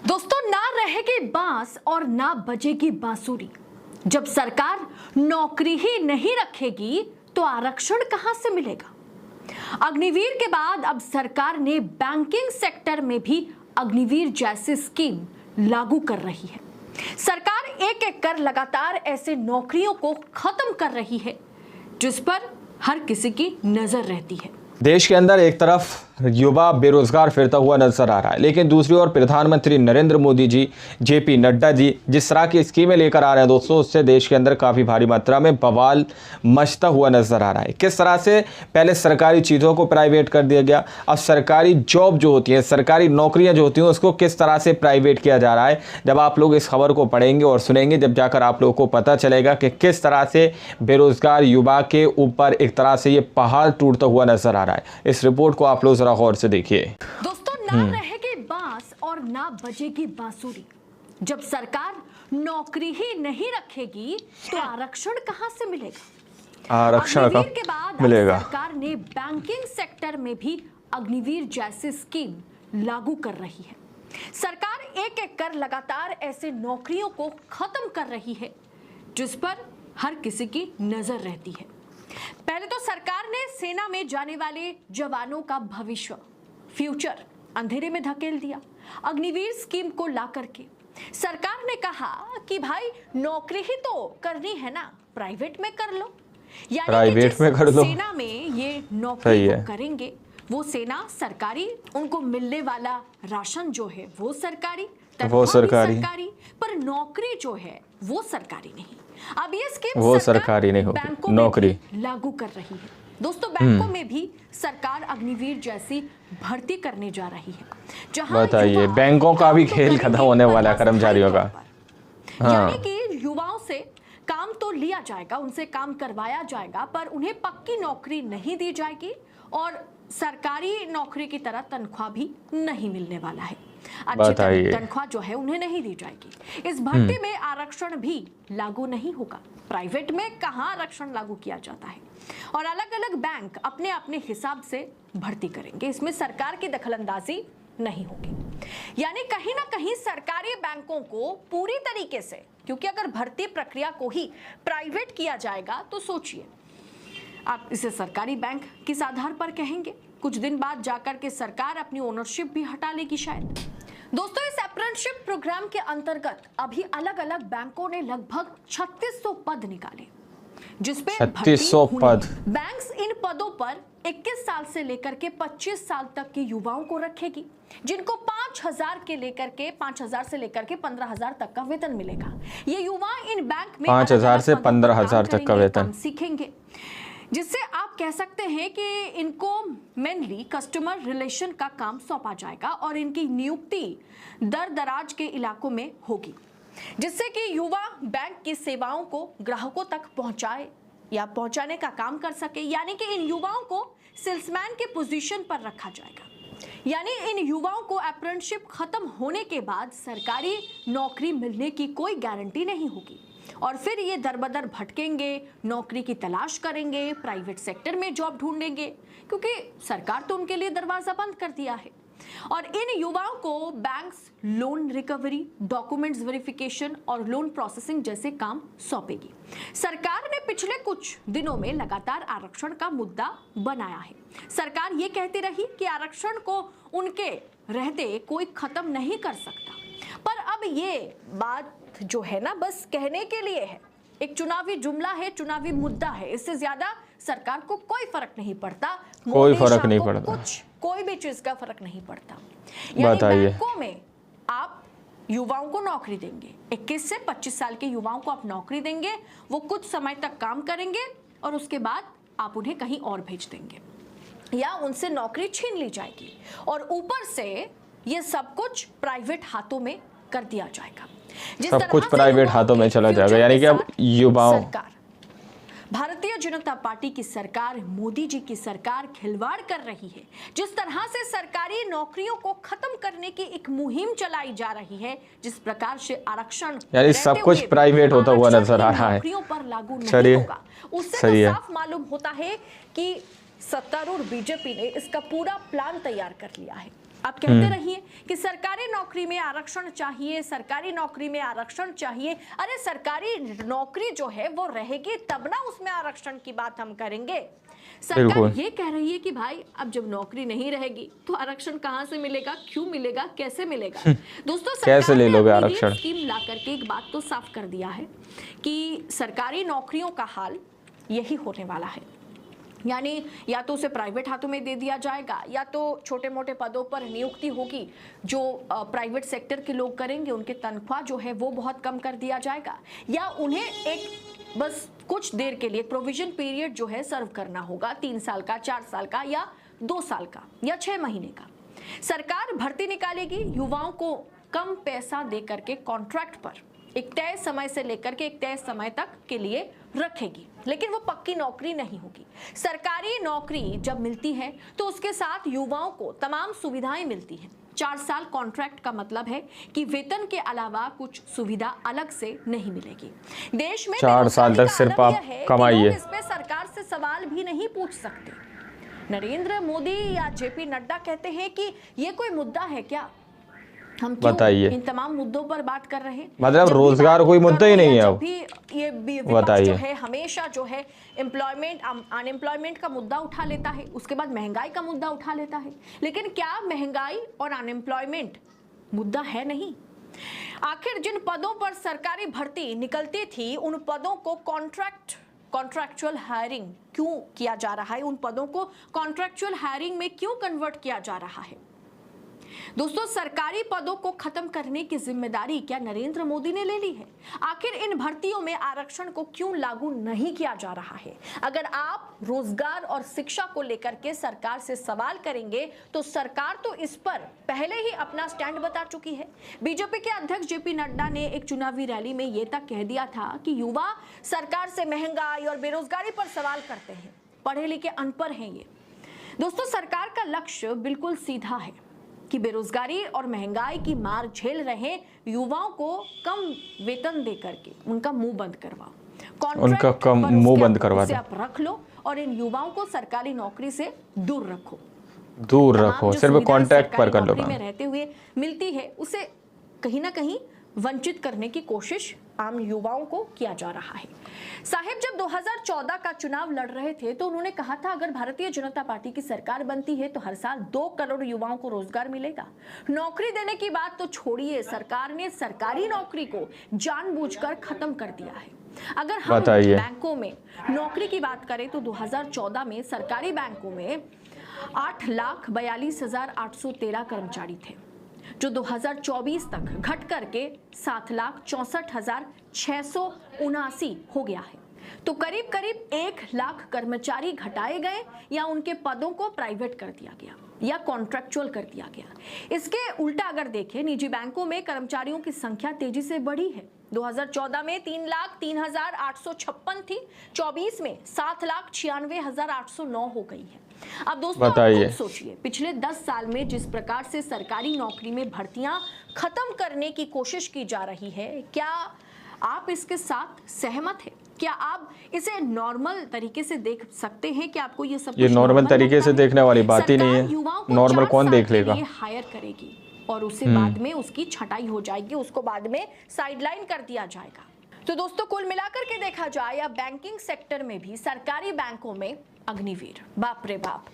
दोस्तों, ना रहेगी बांस और ना बजेगी बांसुरी। जब सरकार नौकरी ही नहीं रखेगी तो आरक्षण कहां से मिलेगा। अग्निवीर के बाद अब सरकार ने बैंकिंग सेक्टर में भी अग्निवीर जैसी स्कीम लागू कर रही है। सरकार एक एक कर लगातार ऐसे नौकरियों को खत्म कर रही है जिस पर हर किसी की नजर रहती है। देश के अंदर एक तरफ युवा बेरोजगार फिरता हुआ नजर आ रहा है, लेकिन दूसरी ओर प्रधानमंत्री नरेंद्र मोदी जी, जेपी नड्डा जी जिस तरह की स्कीमें लेकर आ रहे हैं दोस्तों, उससे देश के अंदर काफ़ी भारी मात्रा में बवाल मचता हुआ नजर आ रहा है। किस तरह से पहले सरकारी चीज़ों को प्राइवेट कर दिया गया, अब सरकारी जॉब जो होती है, सरकारी नौकरियाँ जो होती हैं, उसको किस तरह से प्राइवेट किया जा रहा है। जब आप लोग इस खबर को पढ़ेंगे और सुनेंगे, जब जाकर आप लोगों को पता चलेगा कि किस तरह से बेरोजगार युवा के ऊपर एक तरह से ये पहाड़ टूटता हुआ नजर आ रहा है। इस रिपोर्ट को आप लोग गौर से देखिए। दोस्तों, ना रहेगी बांस और ना बजेगी बांसुरी। जब सरकार नौकरी ही नहीं रखेगी तो आरक्षण कहां से मिलेगा। आरक्षण का के बाद मिलेगा। सरकार ने बैंकिंग सेक्टर में भी अग्निवीर जैसी स्कीम लागू कर रही है। सरकार एक एक कर लगातार ऐसे नौकरियों को खत्म कर रही है जिस पर हर किसी की नजर रहती है। पहले तो सरकार ने सेना में जाने वाले जवानों का भविष्य, फ्यूचर अंधेरे में धकेल दिया। अग्निवीर स्कीम को ला करके सरकार ने कहा कि भाई नौकरी ही तो करनी है ना, प्राइवेट में कर लो। यानी प्राइवेट में कर लो। सेना में ये नौकरी को करेंगे, वो सेना सरकारी, उनको मिलने वाला राशन जो है वो सरकारी, सरकारी, पर नौकरी जो है वो सरकारी नहीं। अब ये स्कीम वो सरकारी नहीं होगी, नौकरी लागू कर रही है। दोस्तों, बैंकों में भी सरकार अग्निवीर जैसी भर्ती करने जा रही है, जहां बताइए बैंकों का भी खेल खत्म होने वाला है कर्मचारियों का। यानी कि युवाओं से काम तो लिया जाएगा, उनसे काम करवाया जाएगा, पर उन्हें पक्की नौकरी नहीं दी जाएगी और सरकारी नौकरी की तरह तनख्वाह भी नहीं मिलने वाला है। अच्छी तनख्वाह जो है उन्हें नहीं दी जाएगी। इस भर्ती में आरक्षण भी लागू नहीं होगा। प्राइवेट में कहां आरक्षण लागू किया जाता है और अलग अलग बैंक अपने अपने हिसाब से भर्ती करेंगे। इसमें सरकार की दखलंदाजी नहीं होगी। यानी कहीं ना कहीं सरकारी बैंकों को पूरी तरीके से, क्योंकि अगर भर्ती प्रक्रिया को ही प्राइवेट किया जाएगा तो सोचिए, आप इसे सरकारी बैंक किस आधार पर कहेंगे। कुछ दिन बाद जाकर के सरकार अपनी ओनरशिप भी हटा लेगी शायद। दोस्तों, इस अप्रेंटिसशिप प्रोग्राम के अंतर्गत अभी अलग अलग बैंकों ने लगभग 3600 पद निकाले, जिसपे 3600 पद। बैंक्स इन पदों पर 21 साल से लेकर के 25 साल तक के युवाओं को रखेगी, जिनको 5000 से लेकर के 15000 तक का वेतन मिलेगा। ये युवा इन बैंक में 5000 से 15000 तक का वेतन सीखेंगे, जिससे आप कह सकते हैं कि इनको मेनली कस्टमर रिलेशन का काम सौंपा जाएगा और इनकी नियुक्ति दर दराज के इलाकों में होगी, जिससे कि युवा बैंक की सेवाओं को ग्राहकों तक पहुंचाए या पहुंचाने का काम कर सके। यानी कि इन युवाओं को सेल्समैन के पोजीशन पर रखा जाएगा। यानी इन युवाओं को अप्रेंटिसशिप खत्म होने के बाद सरकारी नौकरी मिलने की कोई गारंटी नहीं होगी और फिर ये दरबदर भटकेंगे, नौकरी की तलाश करेंगे, प्राइवेट सेक्टर में जॉब ढूंढेंगे, क्योंकि सरकार तो उनके लिए दरवाजा बंद कर दिया है। और इन युवाओं को banks loan recovery, documents verification और लोन प्रोसेसिंग जैसे काम सौंपेगी। सरकार ने पिछले कुछ दिनों में लगातार आरक्षण का मुद्दा बनाया है। सरकार ये कहती रही कि आरक्षण को उनके रहते कोई खत्म नहीं कर सकता, पर अब ये बात जो है ना, बस कहने के लिए है, एक चुनावी जुमला है, चुनावी मुद्दा है। इससे ज्यादा सरकार को कोई फर्क नहीं पड़ता, कोई फर्क नहीं पड़ता, कोई भी चीज का फर्क नहीं पड़ता। यानी बैंकों में आप युवाओं को नौकरी देंगे, 21 से 25 साल के युवाओं को आप नौकरी देंगे, वो कुछ समय तक काम करेंगे और उसके बाद आप उन्हें कहीं और भेज देंगे या उनसे नौकरी छीन ली जाएगी और ऊपर से ये सब कुछ प्राइवेट हाथों में कर दिया जाएगा। सब कुछ प्राइवेट हाथों में चला जाएगा। यानी कि अब युवाओं, भारतीय जनता पार्टी की सरकार, मोदी जी की सरकार खिलवाड़ कर रही है। जिस तरह से सरकारी नौकरियों को खत्म करने की एक मुहिम चलाई जा रही है, जिस प्रकार से आरक्षण, यानी सब कुछ प्राइवेट होता हुआ नजर आ रहा है, नौकरियों पर लागू नहीं होगा, उससे तो साफ मालूम होता है कि सत्तारूढ़ बीजेपी ने इसका पूरा प्लान तैयार कर लिया है। आप कहते रहिए कि सरकारी नौकरी में आरक्षण चाहिए, सरकारी नौकरी में आरक्षण चाहिए। अरे सरकारी नौकरी जो है वो रहेगी तब ना उसमें आरक्षण की बात हम करेंगे। सरकार ये कह रही है कि भाई अब जब नौकरी नहीं रहेगी तो आरक्षण कहां से मिलेगा, क्यों मिलेगा, कैसे मिलेगा। दोस्तों कैसे ले लोगे आरक्षण? स्कीम ला करके एक बात तो साफ कर दिया है कि सरकारी नौकरियों का हाल यही होने वाला है, यानी या तो उसे प्राइवेट हाथों में दे दिया जाएगा या तो छोटे मोटे पदों पर नियुक्ति होगी जो प्राइवेट सेक्टर के लोग करेंगे, उनके तनख्वाह जो है वो बहुत कम कर दिया जाएगा, या उन्हें एक बस कुछ देर के लिए प्रोविजन पीरियड जो है सर्व करना होगा, 3 साल का, 4 साल का या 2 साल का या 6 महीने का। सरकार भर्ती निकालेगी, युवाओं को कम पैसा दे करके कॉन्ट्रैक्ट पर एक तय समय से लेकर के एक तय समय तक के लिए रखेगी, लेकिन वो पक्की नौकरी नहीं होगी। सरकारी नौकरी जब मिलती है तो उसके साथ युवाओं को तमाम सुविधाएं मिलती हैं। 4 साल कॉन्ट्रैक्ट का मतलब है कि वेतन के अलावा कुछ सुविधा अलग से नहीं मिलेगी। देश में 4 साल तक सिर्फ आप कमाइए। इस पे सरकार से सवाल भी नहीं पूछ सकते। नरेंद्र मोदी या जेपी नड्डा कहते हैं कि ये कोई मुद्दा है क्या, हम बताइए इन तमाम मुद्दों पर बात कर रहे हैं। मतलब रोजगार कोई मुद्दा ही नहीं है। अब ये विपक्ष जो है हमेशा जो है एम्प्लॉयमेंट अनएम्प्लॉयमेंट का मुद्दा उठा लेता है, उसके बाद महंगाई का मुद्दा उठा लेता है, लेकिन क्या महंगाई और अनएम्प्लॉयमेंट मुद्दा है नहीं? आखिर जिन पदों पर सरकारी भर्ती निकलती थी उन पदों को कॉन्ट्रैक्चुअल हायरिंग क्यों किया जा रहा है, उन पदों को कॉन्ट्रैक्चुअल हायरिंग में क्यों कन्वर्ट किया जा रहा है? दोस्तों, सरकारी पदों को खत्म करने की जिम्मेदारी क्या नरेंद्र मोदी ने ले ली है? आखिर इन भर्तियों में आरक्षण को क्यों लागू नहीं किया जा रहा है? अगर आप रोजगार और शिक्षा को लेकर के सरकार से सवाल करेंगे तो सरकार तो इस पर पहले ही अपना स्टैंड बता चुकी है। बीजेपी के अध्यक्ष जेपी नड्डा ने एक चुनावी रैली में यह तक कह दिया था कि युवा सरकार से महंगाई और बेरोजगारी पर सवाल करते हैं, पढ़े लिखे अनपढ़ हैं ये। दोस्तों, सरकार का लक्ष्य बिल्कुल सीधा है कि बेरोजगारी और महंगाई की मार झेल रहे युवाओं को कम वेतन दे करके उनका मुंह बंद करवाओ, उनका कम मुंह बंद करवा दो, आप रख लो और इन युवाओं को सरकारी नौकरी से दूर रखो, सिर्फ कॉन्ट्रैक्ट पर कर लो। में रहते हुए मिलती है उसे कहीं ना कहीं वंचित करने की कोशिश आम युवाओं को किया जा रहा है। साहिब जब 2014 का चुनाव लड़ रहे थे तो उन्होंने कहा था अगर भारतीय जनता पार्टी की सरकार बनती है तो हर साल 2 करोड़ युवाओं को रोजगार मिलेगा। नौकरी देने की बात तो छोड़िए, सरकार ने सरकारी नौकरी को जानबूझकर खत्म कर दिया है। अगर हम बैंकों में नौकरी की बात करें तो 2014 में सरकारी बैंकों में 8,42,813 कर्मचारी थे, जो 2024 तक घट करके 7,64,679 हो गया है। तो करीब करीब 1 लाख कर्मचारी घटाए गए या उनके पदों को प्राइवेट कर दिया गया या कॉन्ट्रैक्चुअल कर दिया गया। इसके उल्टा अगर देखें, निजी बैंकों में कर्मचारियों की संख्या तेजी से बढ़ी है। 2014 में 3,03,856 थी, 24 में 7,96,809 हो गई है। अब दोस्तों आप खुद सोचिए, पिछले 10 साल में जिस प्रकार से सरकारी नौकरी में भर्तियां खत्म करने की कोशिश की जा रही है, क्या आप इसके साथ सहमत हैं? क्या आप इसे नॉर्मल तरीके से देख सकते हैं कि आपको ये सब ये नॉर्मल तरीके से देखने वाली बात ही नहीं है। नॉर्मल कौन देख लेगा? हायर करेगी और उसे बाद में उसकी छटाई हो जाएगी, उसको बाद में साइडलाइन कर दिया जाएगा। तो दोस्तों, कुल मिलाकर के देखा जाए या बैंकिंग सेक्टर में भी सरकारी बैंकों में अग्निवीर, बाप रे बाप।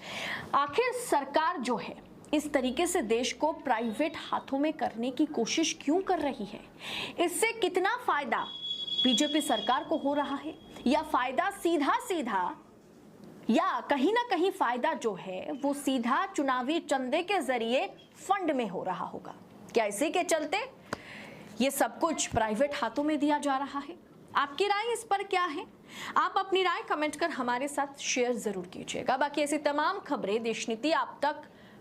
आखिर सरकार जो है इस तरीके से देश को प्राइवेट हाथों में करने की कोशिश क्यों कर रही है? इससे कितना फायदा बीजेपी सरकार को हो रहा है, या फायदा सीधा सीधा या कहीं ना कहीं फायदा जो है वो सीधा चुनावी चंदे के जरिए फंड में हो रहा होगा? क्या इसी के चलते ये सब कुछ प्राइवेट हाथों में दिया जा रहा है? आपकी राय इस पर क्या है? आप अपनी राय कमेंट कर हमारे साथ शेयर जरूर कीजिएगा। बाकी ऐसी तमाम खबरें देश नीति आप तक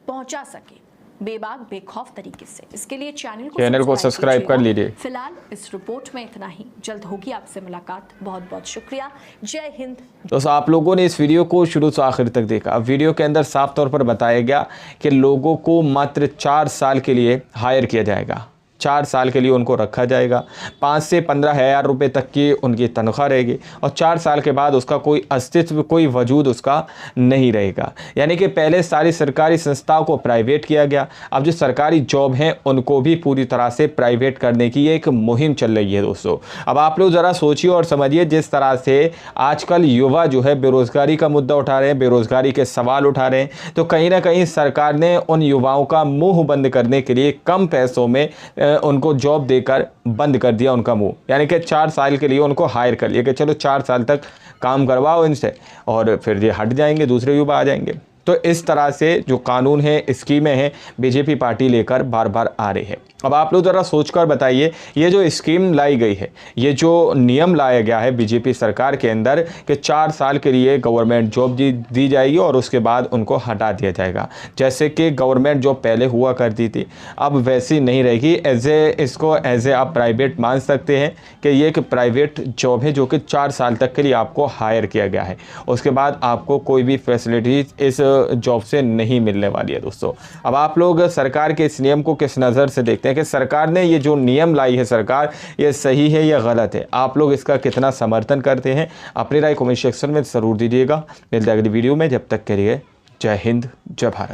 पहुंचा सके बेबाक बेखौफ तरीके से, इसके लिए चैनल को सब्सक्राइब कर लीजिए। फिलहाल इस रिपोर्ट में इतना ही, जल्द होगी आपसे मुलाकात। बहुत बहुत शुक्रिया, जय हिंद। दोस्तों, आप लोगों ने इस वीडियो को शुरू से आखिर तक देखा। वीडियो के अंदर साफ तौर पर बताया गया कि लोगों को मात्र 4 साल के लिए हायर किया जाएगा। 4 साल के लिए उनको रखा जाएगा। 5 से 15 हज़ार रुपये तक की उनकी तनख्वाह रहेगी और 4 साल के बाद उसका कोई अस्तित्व, कोई वजूद उसका नहीं रहेगा। यानी कि पहले सारी सरकारी संस्थाओं को प्राइवेट किया गया, अब जो सरकारी जॉब हैं उनको भी पूरी तरह से प्राइवेट करने की एक मुहिम चल रही है दोस्तों। अब आप लोग ज़रा सोचिए और समझिए, जिस तरह से आजकल युवा जो है बेरोज़गारी का मुद्दा उठा रहे हैं, बेरोज़गारी के सवाल उठा रहे हैं, तो कहीं ना कहीं सरकार ने उन युवाओं का मुंह बंद करने के लिए कम पैसों में उनको जॉब देकर बंद कर दिया उनका मुंह। यानी कि 4 साल के लिए उनको हायर कर लिया कि चलो 4 साल तक काम करवाओ इनसे और फिर ये हट जाएंगे, दूसरे युवा आ जाएंगे। तो इस तरह से जो कानून है, स्कीमें हैं, बीजेपी पार्टी लेकर बार बार आ रही है। अब आप लोग ज़रा सोचकर बताइए, ये जो स्कीम लाई गई है, ये जो नियम लाया गया है बीजेपी सरकार के अंदर कि 4 साल के लिए गवर्नमेंट जॉब दी जाएगी और उसके बाद उनको हटा दिया जाएगा। जैसे कि गवर्नमेंट जॉब पहले हुआ करती थी, अब वैसी नहीं रहेगी। इसको एज ए आप प्राइवेट मान सकते हैं कि ये एक प्राइवेट जॉब है जो कि 4 साल तक के लिए आपको हायर किया गया है। उसके बाद आपको कोई भी फैसिलिटीज़ इस जॉब से नहीं मिलने वाली है दोस्तों। अब आप लोग सरकार के इस नियम को किस नज़र से देखते हैं कि सरकार ने ये जो नियम लाई है सरकार, ये सही है या गलत है? आप लोग इसका कितना समर्थन करते हैं? अपनी राय कमेंट सेक्शन में ज़रूर दीजिएगा। मिलते हैं अगली वीडियो में, जब तक के लिए जय हिंद, जय भारत।